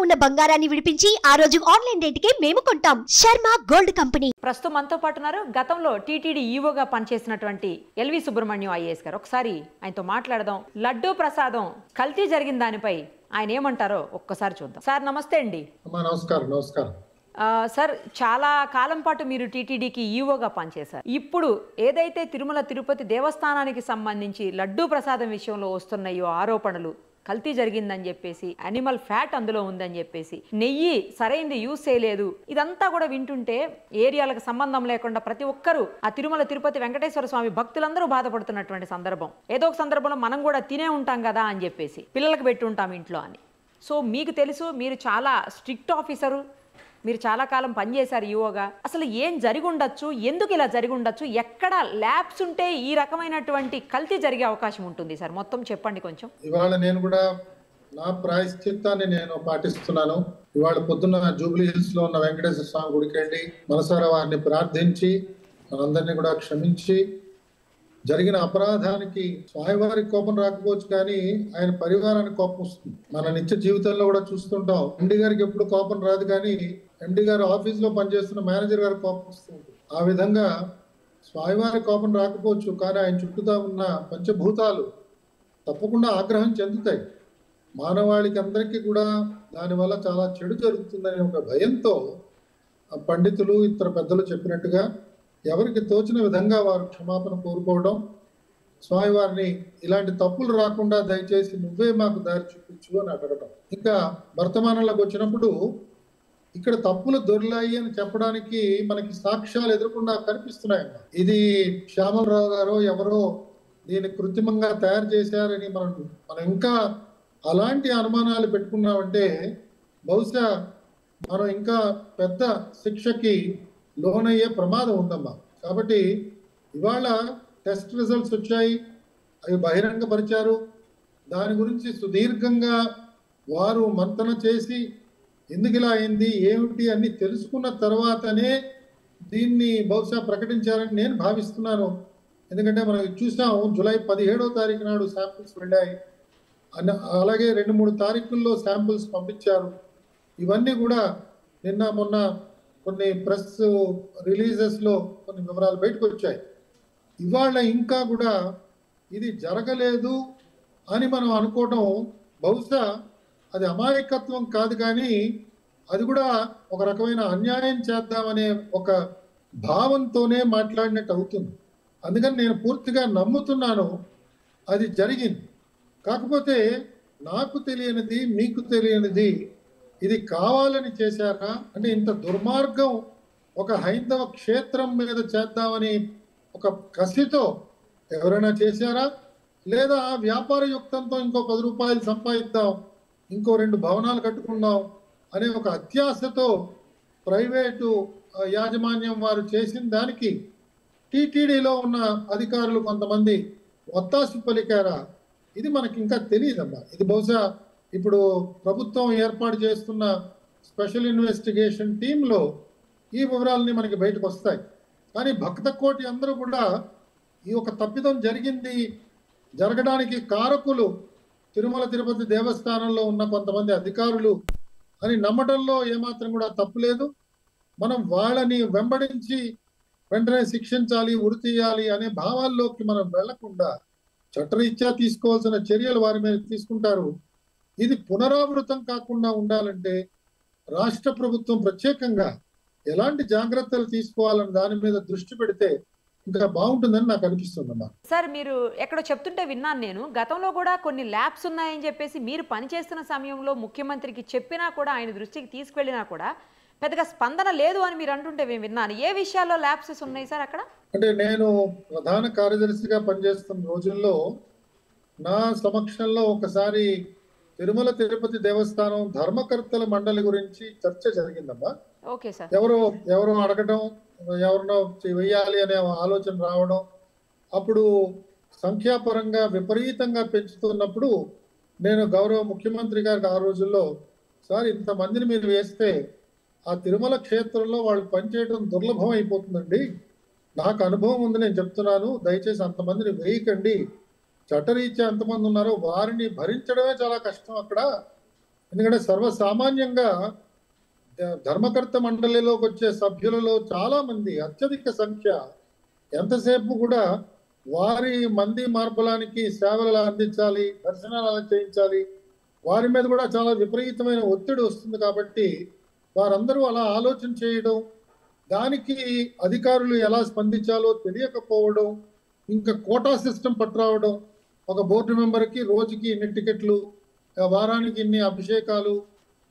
ఉన్న బంగారాన్ని విడిపించి ఆ రోజు ఆన్లైన్ రేటుకే మేము కొంటాం. Sharma gold company. ప్రస్తుతం మనతో పాటు ఉన్నారు గతంలో టీటీడీ ఈవోగా పనిచేసినటువంటి ఎల్వి సుబ్రహ్మణ్యం ఐఏఎస్ గారు. ఒకసారి ఆయనతో మాట్లాడదాం. లడ్డూ ప్రసాదం కల్తీ జరిగిన దానిపై ఆయన ఏమంటారో ఒక్కసారి చూద్దాం. సార్ నమస్తే అండి. నమస్కారం. సార్, చాలా కాలం పాటు మీరు టీటీడీకి ఈవోగా పనిచేశారు. ఇప్పుడు ఏదైతే తిరుమల తిరుపతి దేవస్థానానికి సంబంధించి లడ్డూ ప్రసాదం విషయంలో వస్తున్నాయో ఆరోపణలు, కల్తీ జరిగిందని చెప్పేసి, అనిమల్ ఫ్యాట్ అందులో ఉందని చెప్పేసి, నెయ్యి సరైనది యూజ్ చేయలేదు, ఇదంతా కూడా వింటుంటే ఏరియాలకు సంబంధం లేకుండా ప్రతి ఒక్కరూ ఆ తిరుమల తిరుపతి వెంకటేశ్వర స్వామి భక్తులందరూ బాధపడుతున్నటువంటి సందర్భం. ఏదో ఒక సందర్భంలో మనం కూడా తినే ఉంటాం కదా అని చెప్పేసి, పిల్లలకు పెట్టి ఉంటాం ఇంట్లో అని. సో మీకు తెలుసు, మీరు చాలా స్ట్రిక్ట్ ఆఫీసరు, మీరు చాలా కాలం పనిచేశారు ఈవోగా. అసలు ఏం జరిగి ఉండొచ్చు, ఎందుకు ఇలా జరిగి ఉండొచ్చు, ఎక్కడ ల్యాబ్స్ ఉంటే ఈ రకమైనటువంటి కల్తీ జరిగే అవకాశం ఉంటుంది సార్? మొత్తం చెప్పండి కొంచెం. ఇవాళ నేను కూడా నా ప్రాయశ్చిత్తాన్ని నేను పాటిస్తున్నాను. ఇవాళ పొద్దున్న జూబ్లీ హిల్స్ లో ఉన్న వెంకటేశ్వర స్వామి గుడికి వెళ్ళి మనసారా వారిని ప్రార్థించి మనందరినీ కూడా క్షమించి, జరిగిన అపరాధానికి స్వామివారికి కోపం రాకపోవచ్చు కానీ ఆయన పరివారానికి కోపం వస్తుంది. మన నిత్య జీవితంలో కూడా చూస్తుంటాం. ఎండి గారికి ఎప్పుడు కోపం రాదు కానీ ఎండి గారు ఆఫీస్ లో పనిచేస్తున్న మేనేజర్ గారికి కోపం వస్తుంది. ఆ విధంగా స్వామివారి కోపం రాకపోవచ్చు కానీ ఆయన చుట్టూతా ఉన్న పంచభూతాలు తప్పకుండా ఆగ్రహం చెందుతాయి. మానవాళికి అందరికీ కూడా దానివల్ల చాలా చెడు జరుగుతుందనే ఒక భయంతో పండితులు ఇతర పెద్దలు చెప్పినట్టుగా ఎవరికి తోచిన విధంగా వారు క్షమాపణ కోరుకోవడం, స్వామివారిని ఇలాంటి తప్పులు రాకుండా దయచేసి నువ్వే మాకు దారి చూపించు అని అడగడం. ఇంకా వర్తమానంలోకి వచ్చినప్పుడు ఇక్కడ తప్పులు దొరిలాయి అని చెప్పడానికి మనకి సాక్ష్యాలు ఎదురకుండా కనిపిస్తున్నాయి. ఇది శ్యామలరావు గారో ఎవరో దీన్ని కృత్రిమంగా తయారు చేశారని మనం ఇంకా అలాంటి అనుమానాలు పెట్టుకున్నామంటే బహుశా మనం ఇంకా పెద్ద శిక్షకి లోనయ్యే ప్రమాదం ఉందమ్మా. కాబట్టి ఇవాళ టెస్ట్ రిజల్ట్స్ వచ్చాయి, అవి బహిరంగపరిచారు. దాని గురించి సుదీర్ఘంగా వారు మంతన చేసి ఎందుకు ఇలా అయింది ఏమిటి అన్ని తెలుసుకున్న తర్వాతనే దీన్ని బహుశా ప్రకటించారని నేను భావిస్తున్నాను. ఎందుకంటే మనం చూసాం, జూలై 17వ తారీఖు నాడు శాంపిల్స్ వెళ్ళాయి, అలాగే 2-3 తారీఖుల్లో శాంపిల్స్ పంపించారు. ఇవన్నీ కూడా నిన్న మొన్న కొన్ని ప్రెస్ రిలీజెస్లో కొన్ని వివరాలు బయటకు వచ్చాయి. ఇవాళ ఇంకా కూడా ఇది జరగలేదు అని మనం అనుకోవటం బహుశా అది అమాయకత్వం కాదు కానీ అది కూడా ఒక రకమైన అన్యాయం చేద్దామనే ఒక భావంతోనే మాట్లాడినట్టు అవుతుంది. అందుకని నేను పూర్తిగా నమ్ముతున్నాను అది జరిగింది. కాకపోతే నాకు తెలియనిది, మీకు తెలియనిది, ఇది కావాలని చేశారా అంటే ఇంత దుర్మార్గం ఒక హైందవ క్షేత్రం మీద చేద్దామని ఒక కసితో ఎవరైనా చేశారా, లేదా వ్యాపార యుక్తంతో ఇంకో 10 రూపాయలు సంపాదిద్దాం, ఇంకో 2 భవనాలు కట్టుకుందాం అనే ఒక అత్యాశతో ప్రైవేటు యాజమాన్యం వారు చేసిన దానికి టీటీడీలో ఉన్న అధికారులు కొంతమంది ఒత్తాసు పలికారా, ఇది మనకి ఇంకా తెలియదమ్మా. ఇది బహుశా ఇప్పుడు ప్రభుత్వం ఏర్పాటు చేస్తున్న స్పెషల్ ఇన్వెస్టిగేషన్ టీంలో ఈ వివరాలని మనకి బయటకు వస్తాయి. కానీ భక్త కోటి అందరూ కూడా ఈ ఒక తప్పిదం జరిగింది, జరగడానికి కారకులు తిరుమల తిరుపతి దేవస్థానంలో ఉన్న కొంతమంది అధికారులు అని నమ్మడంలో ఏమాత్రం కూడా తప్పు లేదు. మనం వాళ్ళని వెంబడించి వెంటనే శిక్షించాలి, ఉరి తీయాలి అనే భావాల్లోకి మనం వెళ్లకుండా చట్టరీత్యా తీసుకోవాల్సిన చర్యలు వారి మీద తీసుకుంటారు. ఇది పునరావృతం కాకుండా ఉండాలంటే రాష్ట్ర ప్రభుత్వం ప్రత్యేకంగా ఎలాంటి జాగ్రత్తలు తీసుకోవాలని దాని మీద దృష్టి పెడితే ఇంకా బాగుంటుందని నాకు అనిపిస్తుందమ్మా. సార్, మీరు ఎక్కడో చెప్తుంటే విన్నాను నేను, గతంలో కూడా కొన్ని ల్యాబ్స్ ఉన్నాయని చెప్పేసి మీరు పనిచేస్తున్న సమయంలో ముఖ్యమంత్రికి చెప్పినా కూడా, ఆయన దృష్టికి తీసుకెళ్ళినా కూడా పెద్దగా స్పందన లేదు అని మీరు అంటుంటే మేము విన్నాను. ఏ విషయాల్లో ల్యాబ్సెస్ ఉన్నాయి సార్ అక్కడ? అంటే నేను ప్రధాన కార్యదర్శిగా పనిచేస్తున్న రోజుల్లో నా సమక్షంలో ఒకసారి తిరుమల తిరుపతి దేవస్థానం ధర్మకర్తల మండలి గురించి చర్చ జరిగిందమ్మా. Okay sir. ఎవరో అడగడం, ఎవరినో వెయ్యాలి అనే ఆలోచన రావడం, అప్పుడు సంఖ్యాపరంగా విపరీతంగా పెంచుతున్నప్పుడు నేను గౌరవ ముఖ్యమంత్రి గారికి ఆ రోజుల్లో, సార్ ఇంతమందిని మీరు వేస్తే ఆ తిరుమల క్షేత్రంలో వాళ్ళు పనిచేయడం దుర్లభం అయిపోతుందండి, నాకు అనుభవం ఉంది, నేను చెప్తున్నాను, దయచేసి అంతమందిని వేయకండి, చట్టరీత్యా ఎంతమంది ఉన్నారో వారిని భరించడమే చాలా కష్టం అక్కడ, ఎందుకంటే సర్వసామాన్యంగా ధర్మకర్త మండలిలోకి వచ్చే సభ్యులలో చాలా మంది, అత్యధిక సంఖ్య, ఎంతసేపు కూడా వారి మంది మార్బలానికి సేవలు అందించాలి, దర్శనాలు అలా చేయించాలి, వారి మీద కూడా చాలా విపరీతమైన ఒత్తిడి వస్తుంది. కాబట్టి వారందరూ అలా ఆలోచన చేయడం, దానికి అధికారులు ఎలా స్పందించాలో తెలియకపోవడం, ఇంకా కోటా సిస్టమ్ పట్టురావడం, ఒక బోర్డు మెంబర్కి రోజుకి ఇన్ని టికెట్లు, వారానికి ఇన్ని అభిషేకాలు,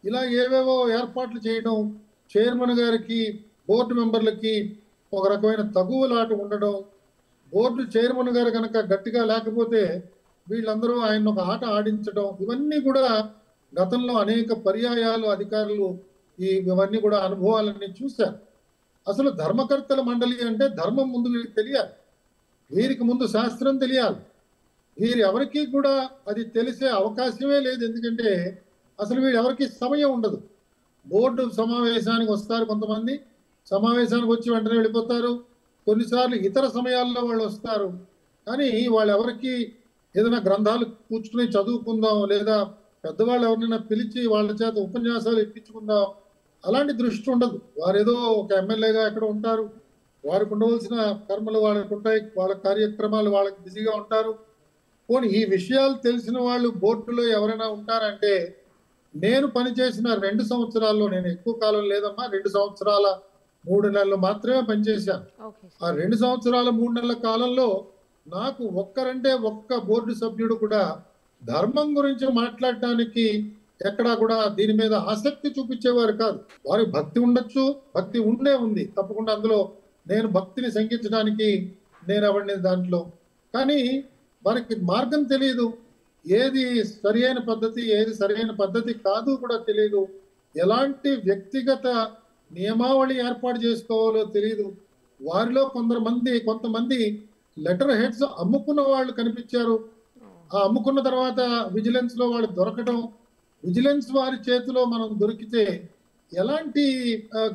ఇలా ఏవేవో ఏర్పాట్లు చేయడం, చైర్మన్ గారికి బోర్డు మెంబర్లకి ఒక రకమైన తగువలాట ఉండడం, బోర్డు చైర్మన్ గారు కనుక గట్టిగా లేకపోతే వీళ్ళందరూ ఆయన ఒక ఆట ఆడించడం, ఇవన్నీ కూడా గతంలో అనేక పర్యాయాలు అధికారులు ఇవన్నీ కూడా అనుభవాలన్నీ చూశారు. అసలు ధర్మకర్తల మండలి అంటే ధర్మం ముందు వీరికి తెలియాలి, వీరికి ముందు శాస్త్రం తెలియాలి. వీరు ఎవరికి కూడా అది తెలిసే అవకాశమే లేదు. ఎందుకంటే అసలు వీరు ఎవరికి సమయం ఉండదు. బోర్డు సమావేశానికి వస్తారు కొంతమంది, సమావేశానికి వచ్చి వెంటనే వెళ్ళిపోతారు. కొన్నిసార్లు ఇతర సమయాల్లో వాళ్ళు వస్తారు, కానీ వాళ్ళు ఎవరికి ఏదైనా గ్రంథాలు కూర్చుని చదువుకుందాం, లేదా పెద్దవాళ్ళు ఎవరినైనా పిలిచి వాళ్ళ చేత ఉపన్యాసాలు ఇప్పించుకుందాం, అలాంటి దృష్టి ఉండదు. వారు ఏదో ఒక ఎమ్మెల్యేగా ఎక్కడ ఉంటారు, వారికి ఉండవలసిన కర్మలు వాళ్ళకు ఉంటాయి, వాళ్ళ కార్యక్రమాలు వాళ్ళకి బిజీగా ఉంటారు. పోనీ ఈ విషయాలు తెలిసిన వాళ్ళు బోర్డులో ఎవరైనా ఉంటారంటే, నేను పనిచేసిన 2 సంవత్సరాల్లో, నేను ఎక్కువ కాలం లేదమ్మా, 2 సంవత్సరాల 3 నెలలు మాత్రమే పనిచేశాను. ఆ 2 సంవత్సరాల 3 నెలల కాలంలో నాకు ఒక్క బోర్డు సభ్యుడు కూడా ధర్మం గురించి మాట్లాడటానికి ఎక్కడా కూడా దీని మీద ఆసక్తి చూపించేవారు కాదు. వారికి భక్తి ఉండొచ్చు, భక్తి ఉంది తప్పకుండా, అందులో నేను భక్తిని శంకించడానికి నేను ఎవరిని దాంట్లో, కానీ వారికి మార్గం తెలియదు. ఏది సరి అయిన పద్ధతి, ఏది సరైన పద్ధతి కాదు కూడా తెలియదు. ఎలాంటి వ్యక్తిగత నియమావళి ఏర్పాటు చేసుకోవాలో తెలియదు. వారిలో కొంతమంది లెటర్ హెడ్స్ అమ్ముకున్న వాళ్ళు కనిపించారు. ఆ అమ్ముకున్న తర్వాత విజిలెన్స్ లో వాళ్ళు దొరకడం, విజిలెన్స్ వారి చేతిలో మనం దొరికితే ఎలాంటి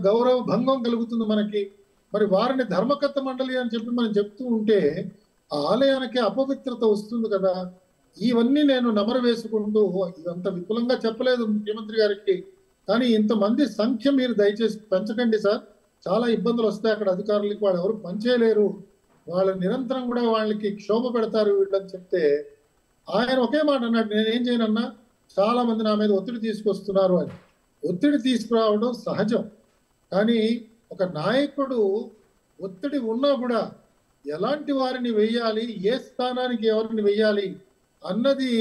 గౌరవ భంగం కలుగుతుంది మనకి. మరి వారిని ధర్మకర్త మండలి అని చెప్పి మనం చెప్తూ ఉంటే ఆ ఆలయానికి అపవిత్రత వస్తుంది కదా. ఇవన్నీ నేను నెమరు వేసుకుంటూ, ఇదంత విపులంగా చెప్పలేదు ముఖ్యమంత్రి గారికి, కానీ ఇంతమంది సంఖ్య మీరు దయచేసి పెంచకండి సార్, చాలా ఇబ్బందులు వస్తాయి అక్కడ అధికారులకి, వాళ్ళు ఎవరు పనిచేయలేరు, వాళ్ళు నిరంతరం కూడా వాళ్ళకి క్షోభ పెడతారు వీళ్ళని చెప్తే, ఆయన ఒకే మాట అన్నాడు, నేనేం చేయనన్నా, చాలా మంది నా మీద ఒత్తిడి తీసుకొస్తున్నారు అని. ఒత్తిడి తీసుకురావడం సహజం, కానీ ఒక నాయకుడు ఒత్తిడి ఉన్నా కూడా ఎలాంటి వారిని వెయ్యాలి, ఏ స్థానానికి ఎవరిని వెయ్యాలి అన్నది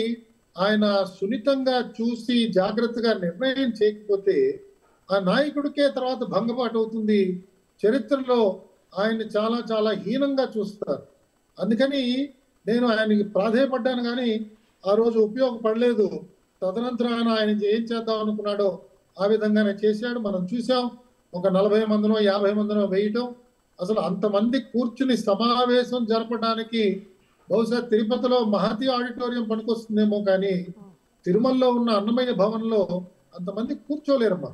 ఆయన సున్నితంగా చూసి జాగ్రత్తగా నిర్ణయం చేయకపోతే ఆ నాయకుడికే తర్వాత భంగపాటు అవుతుంది. చరిత్రలో ఆయన్ని చాలా చాలా హీనంగా చూస్తారు. అందుకని నేను ఆయనకి ప్రాధేయపడ్డాను, కానీ ఆ రోజు ఉపయోగపడలేదు. తదనంతరాన ఆయన ఏం చేద్దాం అనుకున్నాడో ఆ విధంగానే చేశాడు. మనం చూసాం, ఒక 40 మందినో 50 మందినో వేయటం. అసలు అంతమంది కూర్చుని సమావేశం జరపడానికి బహుశా తిరుపతిలో మహతి ఆడిటోరియం పనికొస్తుందేమో, కానీ తిరుమలలో ఉన్న అన్నమయ్య భవన్లో అంతమంది కూర్చోలేరమ్మా.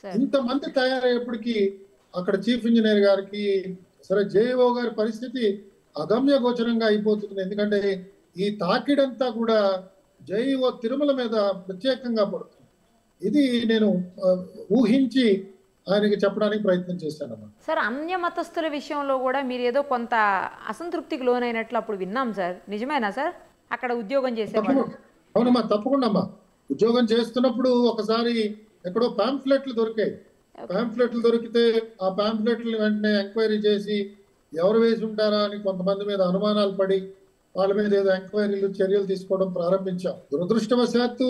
ఇంతమంది తయారయ్యేప్పటికీ అక్కడ చీఫ్ ఇంజనీర్ గారికి, సరే జేఈఓ గారి పరిస్థితి అగమ్య గోచరంగా అయిపోతుంది. ఎందుకంటే ఈ తాకిడంతా కూడా జేఈఓ తిరుమల మీద ప్రత్యేకంగా పడుతుంది. ఇది నేను ఊహించి ఆయనకి చెప్పడానికి ప్రయత్నం చేశానమ్మా. సార్, అన్య మతస్థుల విషయంలో కూడా మీరు ఏదో కొంత అసంతృప్తికి లోనైనట్లు అప్పుడు విన్నాం సార్, నిజమేనా సార్? అక్కడ ఉద్యోగం చేసేవాళ్ళు. అవునమ్మా, తప్పకుండా అమ్మా. ఉద్యోగం చేస్తున్నప్పుడు ఒకసారి ఎక్కడో పాంఫ్లెట్లు దొరికాయి. పాంఫ్లెట్లు దొరికితే ఆ పాంఫ్లెట్లు వెంటనే ఎంక్వైరీ చేసి ఎవరు వేసి ఉంటారా అని కొంతమంది మీద అనుమానాలు పడి వాళ్ళ మీద ఏదో ఎంక్వైరీలు చర్యలు తీసుకోవడం ప్రారంభించాం. దురదృష్టవశాత్తు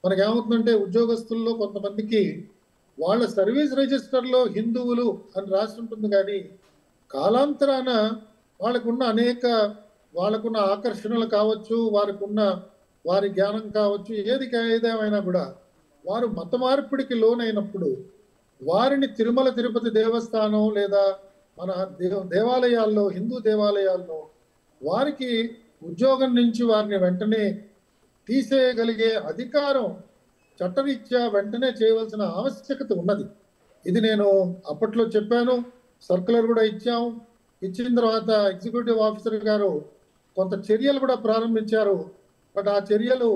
మనకేమవుతుందంటే ఉద్యోగస్తుల్లో కొంతమందికి వాళ్ళ సర్వీస్ రిజిస్టర్లో హిందువులు అని రాసి ఉంటుంది, కానీ కాలాంతరాన వాళ్ళకున్న ఆకర్షణలు కావచ్చు, వారి జ్ఞానం కావచ్చు, ఏదేమైనా కూడా వారు మత మార్పిడికి లోనైనప్పుడు వారిని తిరుమల తిరుపతి దేవస్థానం లేదా మన దేవాలయాల్లో, హిందూ దేవాలయాల్లో వారికి ఉద్యోగం నుంచి వారిని వెంటనే తీసేయగలిగే అధికారం చట్టరీత్యా వెంటనే చేయవలసిన ఆవశ్యకత ఉన్నది. ఇది నేను అప్పట్లో చెప్పాను, సర్కులర్ కూడా ఇచ్చాం. ఇచ్చిన తర్వాత ఎగ్జిక్యూటివ్ ఆఫీసర్ గారు కొంత చర్యలు కూడా ప్రారంభించారు. బట్ ఆ చర్యలు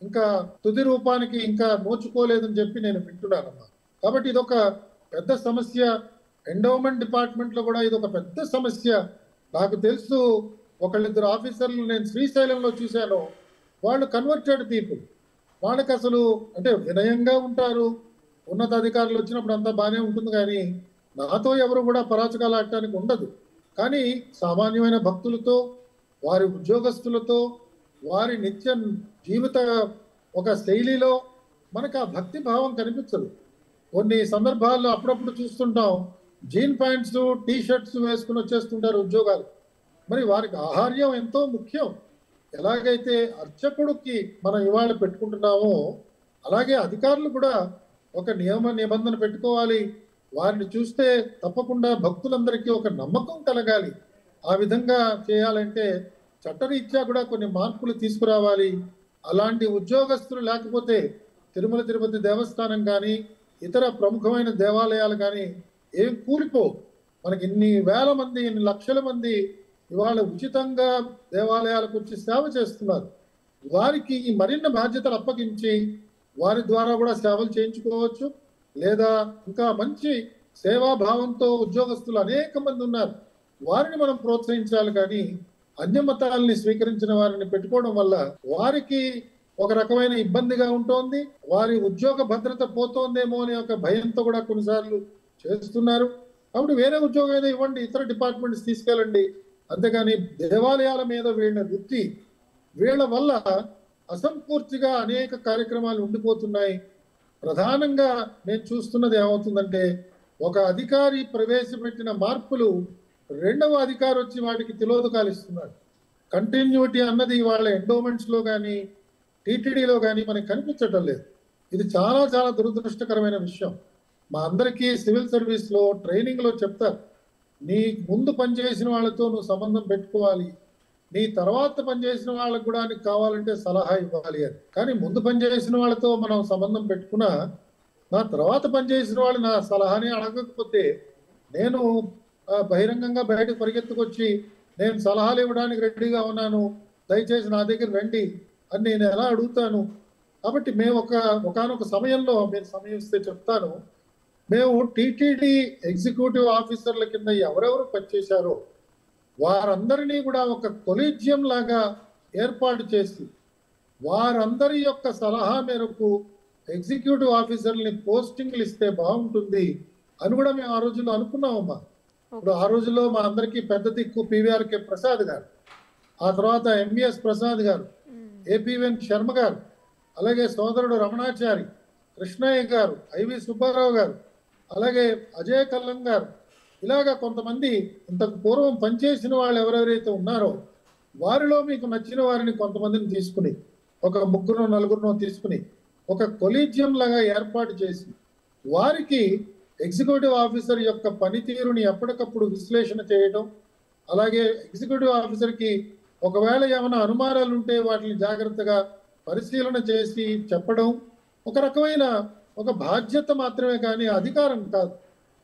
ఇంకా తుది రూపానికి ఇంకా నోచుకోలేదని చెప్పి నేను వింటున్నానమ్మా. కాబట్టి ఇదొక పెద్ద సమస్య. ఎండోమెంట్ డిపార్ట్మెంట్ లో కూడా ఇదొక పెద్ద సమస్య. నాకు తెలుసు ఒకళ్ళిద్దరు ఆఫీసర్లు నేను శ్రీశైలంలో చూశాను. వాళ్ళు కన్వర్టెడ్ పీపుల్. వాళ్ళకి అసలు అంటే వినయంగా ఉంటారు. ఉన్నత అధికారులు వచ్చినప్పుడు అంతా బాగానే ఉంటుంది, కానీ నాతో ఎవరు కూడా పరాచకాలు ఆడటానికి ఉండదు. కానీ సామాన్యమైన భక్తులతో, వారి ఉద్యోగస్తులతో, వారి నిత్య జీవిత ఒక శైలిలో మనకు ఆ భక్తి భావం కనిపించదు. కొన్ని సందర్భాల్లో అప్పుడప్పుడు చూస్తుంటాం, జీన్ ప్యాంట్స్ టీ షర్ట్స్ వేసుకుని వచ్చేస్తుంటారు ఉద్యోగాలు. మరి వారికి ఆహార్యం ఎంతో ముఖ్యం. ఎలాగైతే అర్చకుడికి మనం ఇవాళ పెట్టుకుంటున్నామో అలాగే అధికారులు కూడా ఒక నియమ నిబంధన పెట్టుకోవాలి. వారిని చూస్తే తప్పకుండా భక్తులందరికీ ఒక నమ్మకం కలగాలి. ఆ విధంగా చేయాలంటే చట్టరీత్యా కూడా కొన్ని మార్పులు తీసుకురావాలి. అలాంటి ఉద్యోగస్తులు లేకపోతే తిరుమల తిరుపతి దేవస్థానం కానీ ఇతర ప్రముఖమైన దేవాలయాలు కానీ ఏం కూలిపో. మనకి ఇన్ని వేల మంది, ఇన్ని లక్షల మంది ఇవాళ ఉచితంగా దేవాలయాలకు వచ్చి సేవ చేస్తున్నారు. వారికి ఈ మరిన్ని బాధ్యతలు అప్పగించి వారి ద్వారా కూడా సేవలు చేయించుకోవచ్చు. లేదా ఇంకా మంచి సేవాభావంతో ఉద్యోగస్తులు అనేక మంది ఉన్నారు, వారిని మనం ప్రోత్సహించాలి. కానీ అన్య మతాలని స్వీకరించిన వారిని పెట్టుకోవడం వల్ల వారికి ఒక రకమైన ఇబ్బందిగా ఉంటుంది. వారి ఉద్యోగ భద్రత పోతోందేమో అనే ఒక భయంతో కూడా కొన్నిసార్లు చేస్తున్నారు. కాబట్టి వేరే ఉద్యోగం ఏదో ఇవ్వండి, ఇతర డిపార్ట్మెంట్స్ తీసుకెళ్ళండి. అంతేగాని దేవాలయాల మీద వీళ్ళ వృత్తి, వీళ్ళ వల్ల అసంపూర్తిగా అనేక కార్యక్రమాలు ఉండిపోతున్నాయి. ప్రధానంగా నేను చూస్తున్నది ఏమవుతుందంటే, ఒక అధికారి ప్రవేశపెట్టిన మార్పులు రెండవ అధికారి వచ్చి వాటికి తిలోదకాలు ఇస్తున్నాడు. కంటిన్యూటీ అన్నది వాళ్ళ ఎండోమెంట్స్లో కానీ టీటీడీలో కానీ మనకి కనిపించటం లేదు. ఇది చాలా చాలా దురదృష్టకరమైన విషయం. మా అందరికీ సివిల్ సర్వీస్లో ట్రైనింగ్లో చెప్తారు, నీ ముందు పనిచేసిన వాళ్ళతో నువ్వు సంబంధం పెట్టుకోవాలి, నీ తర్వాత పనిచేసిన వాళ్ళకు కూడా నీకు కావాలంటే సలహా ఇవ్వాలి అని. కానీ ముందు పనిచేసిన వాళ్ళతో మనం సంబంధం పెట్టుకున్నా, నా తర్వాత పనిచేసిన వాళ్ళు నా సలహాని అడగకపోతే నేను బహిరంగంగా బయటకు పరిగెత్తుకొచ్చి నేను సలహాలు ఇవ్వడానికి రెడీగా ఉన్నాను, దయచేసి నా దగ్గర రండి అని నేను ఎలా అడుగుతాను? కాబట్టి మేము ఒకనొక సమయంలో, మీరు సమయం ఇస్తే చెప్తాను, మేము టీటీడీ ఎగ్జిక్యూటివ్ ఆఫీసర్ల కింద ఎవరెవరు పనిచేశారో వారందరినీ కూడా ఒక కొలీజియం లాగా ఏర్పాటు చేసి వారందరి యొక్క సలహా మేరకు ఎగ్జిక్యూటివ్ ఆఫీసర్ని పోస్టింగ్లు ఇస్తే బాగుంటుంది అని కూడా మేము ఆ రోజుల్లో అనుకున్నామమ్మా. ఇప్పుడు ఆ రోజుల్లో మా అందరికీ పెద్ద దిక్కు పివిఆర్కే ప్రసాద్ గారు, ఆ తర్వాత ఎంవిఎస్ ప్రసాద్ గారు, ఏపీవెన్ శర్మ గారు, అలాగే సోదరుడు రమణాచారి, కృష్ణయ్య గారు, ఐవి సుబ్బారావు గారు, అలాగే అజయ్ కల్లం గారు, ఇలాగా కొంతమంది ఇంతకు పూర్వం పనిచేసిన వాళ్ళు ఎవరెవరైతే ఉన్నారో వారిలో మీకు నచ్చిన వారిని కొంతమందిని తీసుకుని, ఒక ముగ్గురు నలుగురునో తీసుకుని ఒక కొలీజియం లాగా ఏర్పాటు చేసి వారికి ఎగ్జిక్యూటివ్ ఆఫీసర్ యొక్క పనితీరుని ఎప్పటికప్పుడు విశ్లేషణ చేయడం, అలాగే ఎగ్జిక్యూటివ్ ఆఫీసర్కి ఒకవేళ ఏమైనా అనుమానాలు ఉంటే వాటిని జాగ్రత్తగా పరిశీలన చేసి చెప్పడం ఒక రకమైన ఒక బాధ్యత మాత్రమే, కానీ అధికారం కాదు.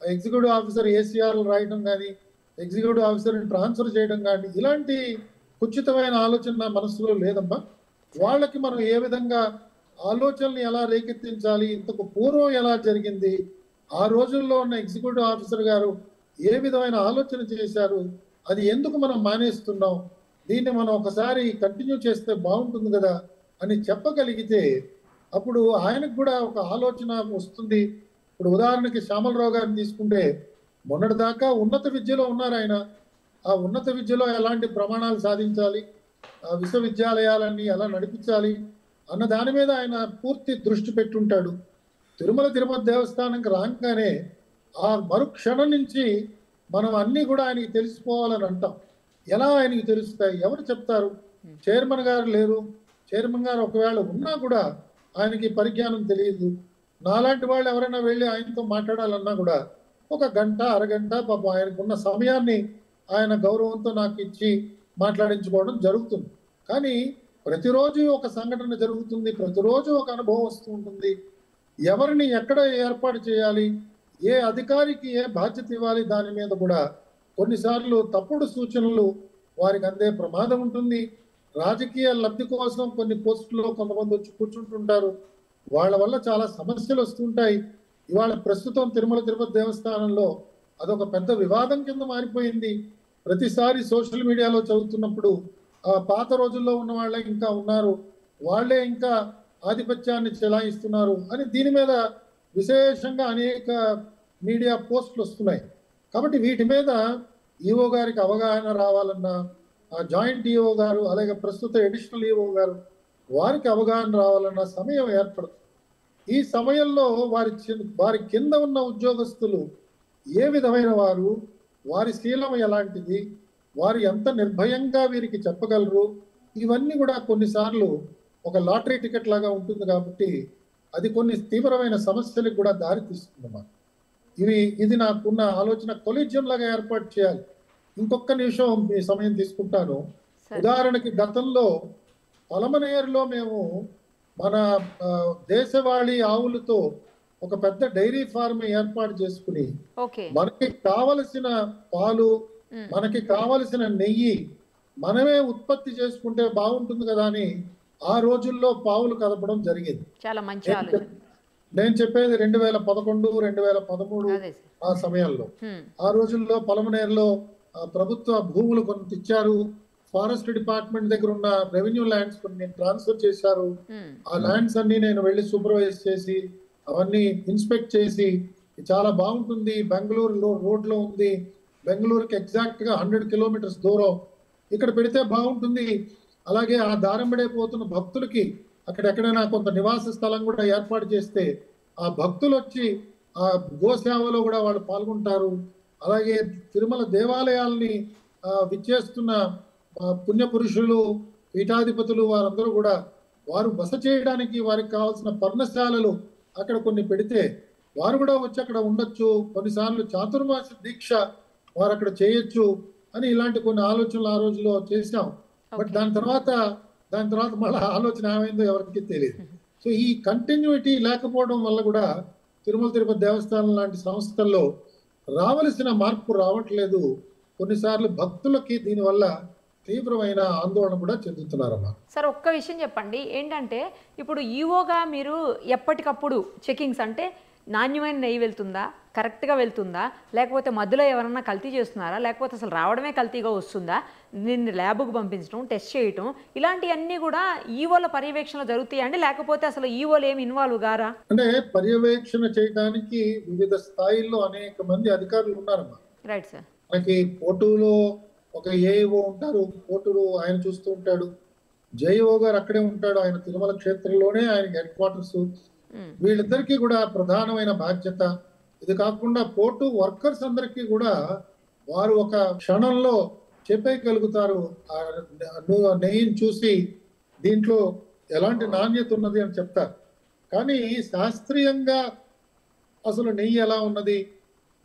ఎగ్జిక్యూటివ్ ఆఫీసర్ ఏసీఆర్లు రాయడం కానీ, ఎగ్జిక్యూటివ్ ఆఫీసర్ని ట్రాన్స్ఫర్ చేయడం కానీ ఇలాంటి కుచితమైన ఆలోచన నా మనసులో లేదమ్మా. వాళ్ళకి మనం ఏ విధంగా ఆలోచనలు ఎలా రేకెత్తించాలి, ఇంతకు పూర్వం ఎలా జరిగింది, ఆ రోజుల్లో ఉన్న ఎగ్జిక్యూటివ్ ఆఫీసర్ గారు ఏ విధమైన ఆలోచన చేశారు, అది ఎందుకు మనం మానేస్తున్నాం, దీన్ని మనం ఒకసారి కంటిన్యూ చేస్తే బాగుంటుంది కదా అని చెప్పగలిగితే అప్పుడు ఆయనకు కూడా ఒక ఆలోచన వస్తుంది. ఇప్పుడు ఉదాహరణకి శ్యామలరావు గారిని తీసుకుంటే మొన్నటిదాకా ఉన్నత విద్యలో ఉన్నారు ఆయన. ఆ ఉన్నత విద్యలో ఎలాంటి ప్రమాణాలు సాధించాలి, ఆ విశ్వవిద్యాలయాలన్నీ ఎలా నడిపించాలి అన్న దాని మీద ఆయన పూర్తి దృష్టి పెట్టుంటాడు. తిరుమల తిరుపతి దేవస్థానంకి రాగానే ఆ మరుక్షణం నుంచి మనం అన్నీ కూడా ఆయనకి తెలిసిపోవాలని అంటాం. ఎలా ఆయనకి తెలుస్తాయి, ఎవరు చెప్తారు? చైర్మన్ గారు లేరు. చైర్మన్ గారు ఒకవేళ ఉన్నా కూడా ఆయనకి పరిజ్ఞానం తెలియదు. నాలాంటి వాళ్ళు ఎవరైనా వెళ్ళి ఆయనతో మాట్లాడాలన్నా కూడా ఒక గంట అరగంట పాపం ఆయనకున్న సమయాన్ని ఆయన గౌరవంతో నాకు ఇచ్చి మాట్లాడించుకోవడం జరుగుతుంది. కానీ ప్రతిరోజు ఒక సంఘటన జరుగుతుంది, ప్రతిరోజు ఒక అనుభవం వస్తూ ఉంటుంది. ఎవరిని ఎక్కడ ఏర్పాటు చేయాలి, ఏ అధికారికి ఏ బాధ్యత ఇవ్వాలి, దాని మీద కూడా కొన్నిసార్లు తప్పుడు సూచనలు వారికి అందే ప్రమాదం ఉంటుంది. రాజకీయ లబ్ధి కోసం కొన్ని పోస్టుల్లో కొంతమంది వచ్చి కూర్చుంటుంటారు. వాళ్ళ వల్ల చాలా సమస్యలు వస్తుంటాయి. ఇవాళ ప్రస్తుతం తిరుమల తిరుపతి దేవస్థానంలో అదొక పెద్ద వివాదం కింద మారిపోయింది. ప్రతిసారి సోషల్ మీడియాలో చదువుతున్నప్పుడు పాత రోజుల్లో ఉన్న వాళ్ళే ఇంకా ఉన్నారు, వాళ్ళే ఇంకా ఆధిపత్యాన్ని చెలాయిస్తున్నారు అని దీని మీద విశేషంగా అనేక మీడియా పోస్టులు వస్తున్నాయి. కాబట్టి వీటి మీద ఈఓ గారికి అవగాహన రావాలన్నా, జాయింట్ ఈఓ గారు అలాగే ప్రస్తుత అడిషనల్ ఈఓ గారు వారికి అవగాహన రావాలన్న సమయం ఏర్పడుతుంది. ఈ సమయంలో వారి కింద ఉన్న ఉద్యోగస్తులు ఏ విధమైన వారు, వారి శీలం ఎలాంటిది, వారు ఎంత నిర్భయంగా వీరికి చెప్పగలరు, ఇవన్నీ కూడా కొన్నిసార్లు ఒక లాటరీ టికెట్ లాగా ఉంటుంది. కాబట్టి అది కొన్ని తీవ్రమైన సమస్యలకు కూడా దారి తీస్తుందన్నమాట. ఇది నాకున్న ఆలోచన కొలీజియం లాగా ఏర్పాటు చేయాలి. ఇంకొక నిమిషం మీ సమయం తీసుకుంటాను. ఉదాహరణకి గతంలో పలమనేరులో మేము మన దేశవాళీ ఆవులతో ఒక పెద్ద డైరీ ఫార్మ్ ఏర్పాటు చేసుకుని మనకి కావలసిన పాలు, మనకి కావలసిన నెయ్యి మనమే ఉత్పత్తి చేసుకుంటే బాగుంటుంది కదా అని ఆ రోజుల్లో పావులు కదపడం జరిగింది. చాలా మంచి ఆలోచన. నేను చెప్పేది 2011, 2013 ఆ సమయంలో. ఆ రోజుల్లో పలమనేరులో ప్రభుత్వ భూములు కొంత ఇచ్చారు. ఫారెస్ట్ డిపార్ట్మెంట్ దగ్గర ఉన్న రెవెన్యూ ల్యాండ్స్ కొన్ని ట్రాన్స్ఫర్ చేశారు. ఆ ల్యాండ్స్ అన్ని నేను వెళ్ళి సూపర్వైజ్ చేసి అవన్నీ ఇన్స్పెక్ట్ చేసి చాలా బాగుంటుంది, బెంగళూరు రోడ్ లో ఉంది, బెంగళూరుకి ఎగ్జాక్ట్ గా 100 కిలోమీటర్స్ దూరం, ఇక్కడ పెడితే బాగుంటుంది. అలాగే ఆ దారంబడే పోతున్న భక్తులకి అక్కడెక్కడైనా కొంత నివాస స్థలం కూడా ఏర్పాటు చేస్తే ఆ భక్తులు వచ్చి ఆ గోసేవలో కూడా వాళ్ళు పాల్గొంటారు. అలాగే తిరుమల దేవాలయాల్ని విచ్చేస్తున్న పుణ్యపురుషులు, పీఠాధిపతులు వారందరూ కూడా వారు బస చేయడానికి వారికి కావాల్సిన పర్ణశాలలు అక్కడ కొన్ని పెడితే వారు కూడా వచ్చి అక్కడ ఉండొచ్చు. కొన్నిసార్లు చాతుర్మాస దీక్ష వారు అక్కడ చేయొచ్చు అని ఇలాంటి కొన్ని ఆలోచనలు ఆ రోజులో చేశాం. బట్ దాని తర్వాత మళ్ళీ ఆలోచన ఏమైందో ఎవరికి తెలియదు. సో ఈ కంటిన్యూటీ లేకపోవడం వల్ల కూడా తిరుమల తిరుపతి దేవస్థానం లాంటి సంస్థల్లో రావలసిన మార్పు రావట్లేదు. కొన్నిసార్లు భక్తులకి దీనివల్ల తీవ్రమైన ఆందోళన కూడా చెందుతున్నారమ్మా. సార్ ఒక్క విషయం చెప్పండి, ఏంటంటే ఇప్పుడు ఈవోగా మీరు ఎప్పటికప్పుడు చెకింగ్స్ అంటే నాణ్యమైన నెయ్యి వెళ్తుందా, కరెక్ట్గా వెళ్తుందా, లేకపోతే మధ్యలో ఎవరన్నా కల్తీ చేస్తున్నారా, లేకపోతే అసలు రావడమే కల్తీగా వస్తుందా, దీన్ని ల్యాబ్కు పంపించడం, టెస్ట్ చేయటం, ఇలాంటివన్నీ కూడా ఈవోల పర్యవేక్షణలో జరుగుతాయండి, లేకపోతే అసలు ఈవోలు ఏమి ఇన్వాల్వ్ గారా? అంటే పర్యవేక్షణ చేయడానికి వివిధ స్థాయిల్లో అనేక మంది అధికారులు ఉన్నారమ్మా. Right sir. మనకి పోటూలో ఒక ఏఈఓ ఉంటారు, పోటూరు ఆయన చూస్తూ ఉంటాడు. జేఈఓ గారు అక్కడే ఉంటాడు, ఆయన తిరుమల క్షేత్రంలోనే ఆయన హెడ్ క్వార్టర్స్. వీళ్ళిద్దరికీ కూడా ప్రధానమైన బాధ్యత. ఇది కాకుండా పోర్టు వర్కర్స్ అందరికీ కూడా వారు ఒక క్షణంలో చెప్పగలుగుతారు నెయ్యిని చూసి దీంట్లో ఎలాంటి నాణ్యత ఉన్నది అని చెప్తారు. కానీ శాస్త్రీయంగా అసలు నెయ్యి ఎలా ఉన్నది,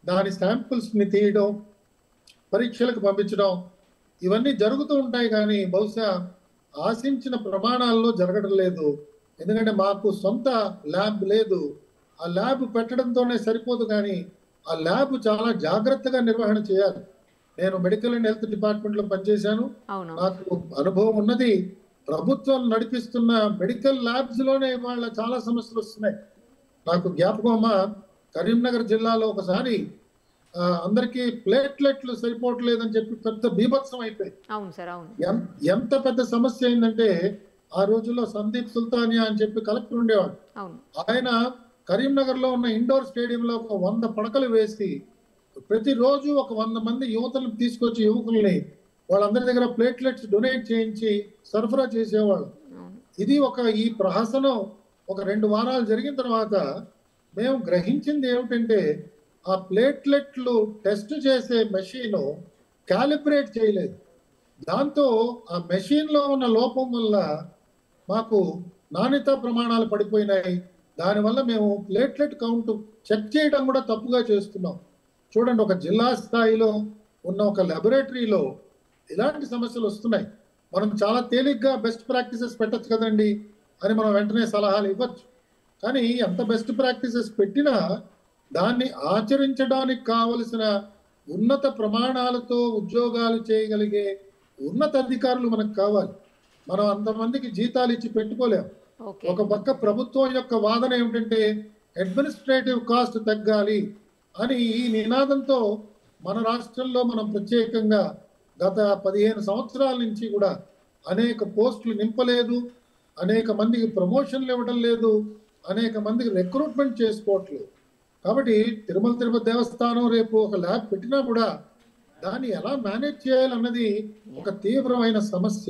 దాని శాంపుల్స్ని తీయడం, పరీక్షలకు పంపించడం, ఇవన్నీ జరుగుతూ ఉంటాయి. కానీ బహుశా ఆశించిన ప్రమాణాల్లో జరగడం లేదు. ఎందుకంటే మాకు సొంత ల్యాబ్ లేదు. ఆ ల్యాబ్ పెట్టడంతోనే సరిపోదు, కానీ ఆ ల్యాబ్ చాలా జాగ్రత్తగా నిర్వహణ చేయాలి. నేను మెడికల్ అండ్ హెల్త్ డిపార్ట్మెంట్లో పనిచేశాను, నాకు అనుభవం ఉన్నది. ప్రభుత్వం నడిపిస్తున్న మెడికల్ ల్యాబ్స్ లోనే వాళ్ళ చాలా సమస్యలు వస్తున్నాయి. నాకు జ్ఞాపకం, కరీంనగర్ జిల్లాలో ఒకసారి అందరికీ ప్లేట్లెట్లు సరిపోవట్లేదని చెప్పి పెద్ద బీభత్సం అయిపోయింది. ఎంత పెద్ద సమస్య అయిందంటే ఆ రోజుల్లో సందీప్ సుల్తానియా అని చెప్పి కలెక్టర్ ఉండేవాడు. ఆయన కరీంనగర్ లో ఉన్న ఇండోర్ స్టేడియంలో ఒక 100 పడకలు వేసి ప్రతిరోజు ఒక 100 మంది యువతలను తీసుకొచ్చి యువకుల్ని వాళ్ళందరి దగ్గర ప్లేట్లెట్స్ డొనేట్ చేయించి సరఫరా చేసేవాళ్ళు. ఇది ఈ ప్రహసనం ఒక 2 వారాలు జరిగిన తర్వాత మేము గ్రహించింది ఏమిటంటే ఆ ప్లేట్లెట్లు టెస్ట్ చేసే మెషిన్ క్యాలిబ్రేట్ చేయలేదు. దాంతో ఆ మెషిన్లో ఉన్న లోపం వల్ల మాకు నాణ్యత ప్రమాణాలు పడిపోయినాయి. దానివల్ల మేము ప్లేట్లెట్ కౌంట్ చెక్ చేయడం కూడా తప్పుగా చేస్తున్నాం. చూడండి, ఒక జిల్లా స్థాయిలో ఉన్న ఒక ల్యాబొరేటరీలో ఇలాంటి సమస్యలు వస్తున్నాయి. మనం చాలా తేలిగ్గా బెస్ట్ ప్రాక్టీసెస్ పెట్టచ్చు కదండి అని మనం వెంటనే సలహాలు ఇవ్వచ్చు. కానీ ఎంత బెస్ట్ ప్రాక్టీసెస్ పెట్టినా దాన్ని ఆచరించడానికి కావలసిన ఉన్నత ప్రమాణాలతో ఉద్యోగాలు చేయగలిగే ఉన్నత అధికారులు మనకు కావాలి. మనం అంతమందికి జీతాలు ఇచ్చి పెట్టుకోలేం. ఓకే. ఒక పక్క ప్రభుత్వం యొక్క వాదన ఏమిటంటే అడ్మినిస్ట్రేటివ్ కాస్ట్ తగ్గాలి అని ఈ నినాదంతో మన రాష్ట్రంలో మనం ప్రత్యేకంగా గత 15 సంవత్సరాల నుంచి కూడా అనేక పోస్టులు నింపలేదు, అనేక మందికి ప్రమోషన్లు ఇవ్వడం లేదు, అనేక మందికి రిక్రూట్మెంట్ చేసుకోవట్లేదు. కాబట్టి తిరుమల తిరుపతి దేవస్థానం రేపు ఒక ల్యాబ్ పెట్టినా కూడా దాన్ని ఎలా మేనేజ్ చేయాలన్నది ఒక తీవ్రమైన సమస్య.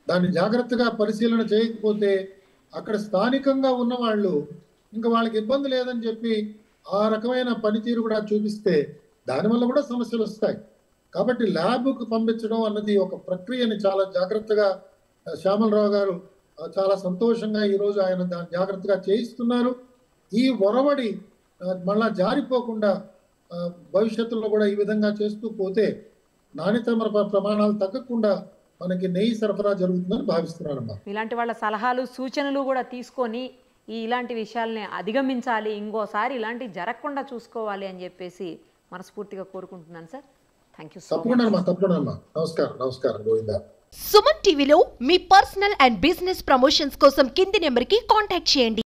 దాన్ని జాగ్రత్తగా పరిశీలన చేయకపోతే అక్కడ స్థానికంగా ఉన్న వాళ్ళు ఇంకా వాళ్ళకి ఇబ్బంది లేదని చెప్పి ఆ రకమైన పనితీరు కూడా చూపిస్తే దానివల్ల కూడా సమస్యలు వస్తాయి. కాబట్టి ల్యాబ్కు పంపించడం అన్నది ఒక ప్రక్రియని చాలా జాగ్రత్తగా శ్యామలరావు గారు చాలా సంతోషంగా ఈరోజు ఆయన దాన్ని జాగ్రత్తగా చేయిస్తున్నారు. ఈ ఒరవడి మళ్ళా జారిపోకుండా భవిష్యత్తులో కూడా ఈ విధంగా చేస్తూ పోతే నాణ్యత ప్రమాణాలు తగ్గకుండా మనకి నెయ్యి సరఫరా జరుగుతుందని భావిస్తున్నానమ్మా. ఇలాంటి వాళ్ళ సలహాలు సూచనలు కూడా తీసుకొని ఇలాంటి విషయాల్ని అధిగమించాలి, ఇంకోసారి ఇలాంటివి జరగకుండా చూసుకోవాలి అని చెప్పేసి మనస్ఫూర్తిగా కోరుకుంటున్నాను sir. Thank you so much. తప్పకుండా. నమస్కారం గోవిందా. సుమన్ టీవీలో మీ పర్సనల్ అండ్ బిజినెస్ ప్రమోషన్స్ కోసం కింది నెంబర్కి కాంటాక్ట్ చేయండి.